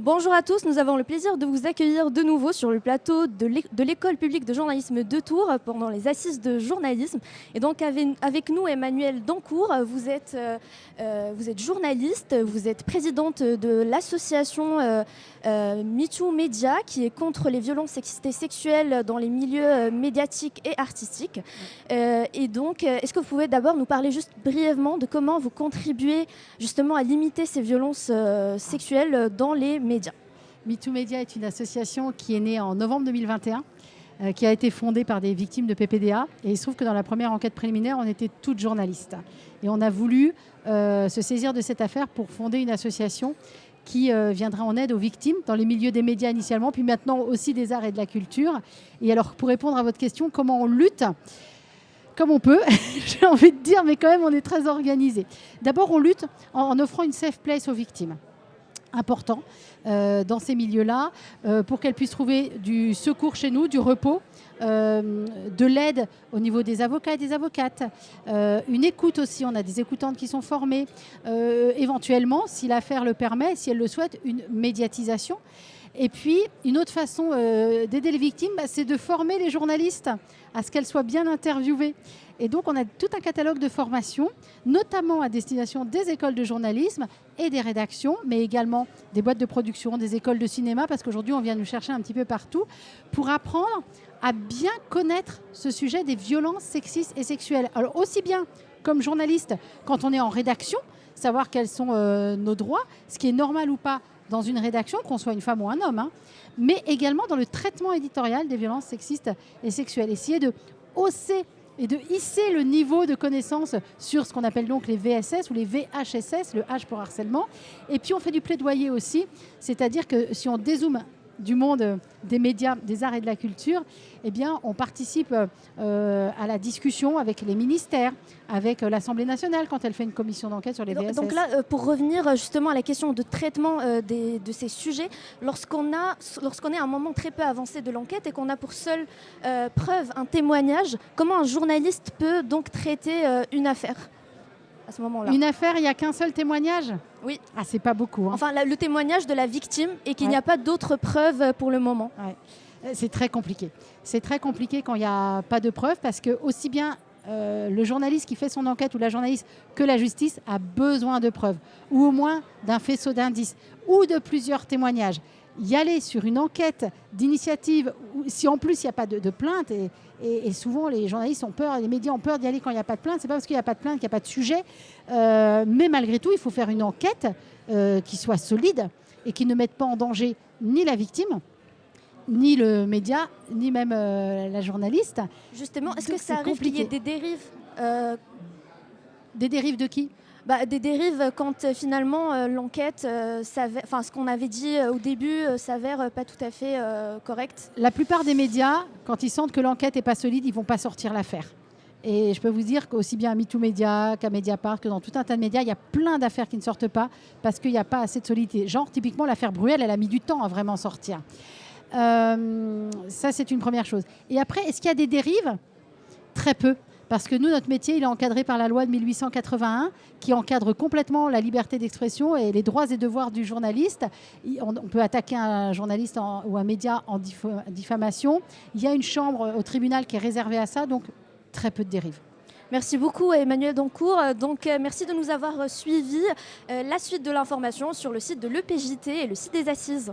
Bonjour à tous, nous avons le plaisir de vous accueillir de nouveau sur le plateau de l'École publique de journalisme de Tours pendant les assises de journalisme. Et donc avec nous Emmanuelle Dancourt, vous êtes journaliste, vous êtes présidente de l'association MeToo Média qui est contre les violences sexistes et sexuelles dans les milieux médiatiques et artistiques. Et donc est-ce que vous pouvez d'abord nous parler juste brièvement de comment vous contribuez justement à limiter ces violences sexuelles dans les médias? MeToo Média est une association qui est née en novembre 2021, qui a été fondée par des victimes de PPDA. Et il se trouve que dans la première enquête préliminaire, on était toutes journalistes. Et on a voulu se saisir de cette affaire pour fonder une association qui viendra en aide aux victimes dans les milieux des médias initialement, puis maintenant aussi des arts et de la culture. Et alors, pour répondre à votre question, comment on lutte ? Comme on peut, j'ai envie de dire, mais quand même, on est très organisé. D'abord, on lutte en offrant une safe place aux victimes. Important dans ces milieux-là, pour qu'elles puissent trouver du secours chez nous, du repos, de l'aide au niveau des avocats et des avocates, une écoute aussi, on a des écoutantes qui sont formées, éventuellement, si l'affaire le permet, si elle le souhaite, une médiatisation. Et puis, une autre façon d'aider les victimes, c'est de former les journalistes à ce qu'elles soient bien interviewées. Et donc, on a tout un catalogue de formations, notamment à destination des écoles de journalisme et des rédactions, mais également des boîtes de production, des écoles de cinéma, parce qu'aujourd'hui, on vient nous chercher un petit peu partout, pour apprendre à bien connaître ce sujet des violences sexistes et sexuelles. Alors, aussi bien comme journaliste, quand on est en rédaction, savoir quels sont nos droits, ce qui est normal ou pas dans une rédaction, qu'on soit une femme ou un homme, mais également dans le traitement éditorial des violences sexistes et sexuelles. Essayer de hausser et de hisser le niveau de connaissance sur ce qu'on appelle donc les VSS ou les VHSS, le H pour harcèlement. Et puis on fait du plaidoyer aussi, c'est-à-dire que si on dézoome du monde des médias, des arts et de la culture, eh bien, on participe à la discussion avec les ministères, avec l'Assemblée nationale quand elle fait une commission d'enquête sur les VSS. Donc là, pour revenir justement à la question de traitement de ces sujets, lorsqu'on est à un moment très peu avancé de l'enquête et qu'on a pour seule preuve un témoignage, comment un journaliste peut donc traiter une affaire à ce moment-là? Une affaire, il n'y a qu'un seul témoignage ? Oui. Ah, c'est pas beaucoup. Enfin, le témoignage de la victime et qu'il n'y a pas d'autres preuves pour le moment. Ouais. C'est très compliqué. C'est très compliqué quand il n'y a pas de preuves parce que aussi bien le journaliste qui fait son enquête ou la journaliste que la justice a besoin de preuves ou au moins d'un faisceau d'indices ou de plusieurs témoignages. Y aller sur une enquête d'initiative, si en plus il n'y a pas de plainte, et souvent les journalistes ont peur, les médias ont peur d'y aller quand il n'y a pas de plainte, c'est pas parce qu'il n'y a pas de plainte qu'il n'y a pas de sujet, mais malgré tout il faut faire une enquête qui soit solide et qui ne mette pas en danger ni la victime, ni le média, ni même la journaliste. Justement, est-ce que ça arrive qu'il y ait des dérives Des dérives de qui ? Des dérives quand finalement l'enquête, ce qu'on avait dit au début s'avère pas tout à fait correct. La plupart des médias, quand ils sentent que l'enquête n'est pas solide, ils ne vont pas sortir l'affaire. Et je peux vous dire qu'aussi bien à MeToo Média qu'à Mediapart, que dans tout un tas de médias, il y a plein d'affaires qui ne sortent pas parce qu'il n'y a pas assez de solidité. Genre, typiquement, l'affaire Bruel, elle a mis du temps à vraiment sortir. Ça, c'est une première chose. Et après, est-ce qu'il y a des dérives ? Très peu. Parce que nous, notre métier, il est encadré par la loi de 1881 qui encadre complètement la liberté d'expression et les droits et devoirs du journaliste. On peut attaquer un journaliste ou un média en diffamation. Il y a une chambre au tribunal qui est réservée à ça, donc très peu de dérives. Merci beaucoup Emmanuelle Dancourt. Donc, merci de nous avoir suivis. La suite de l'information sur le site de l'EPJT et le site des Assises.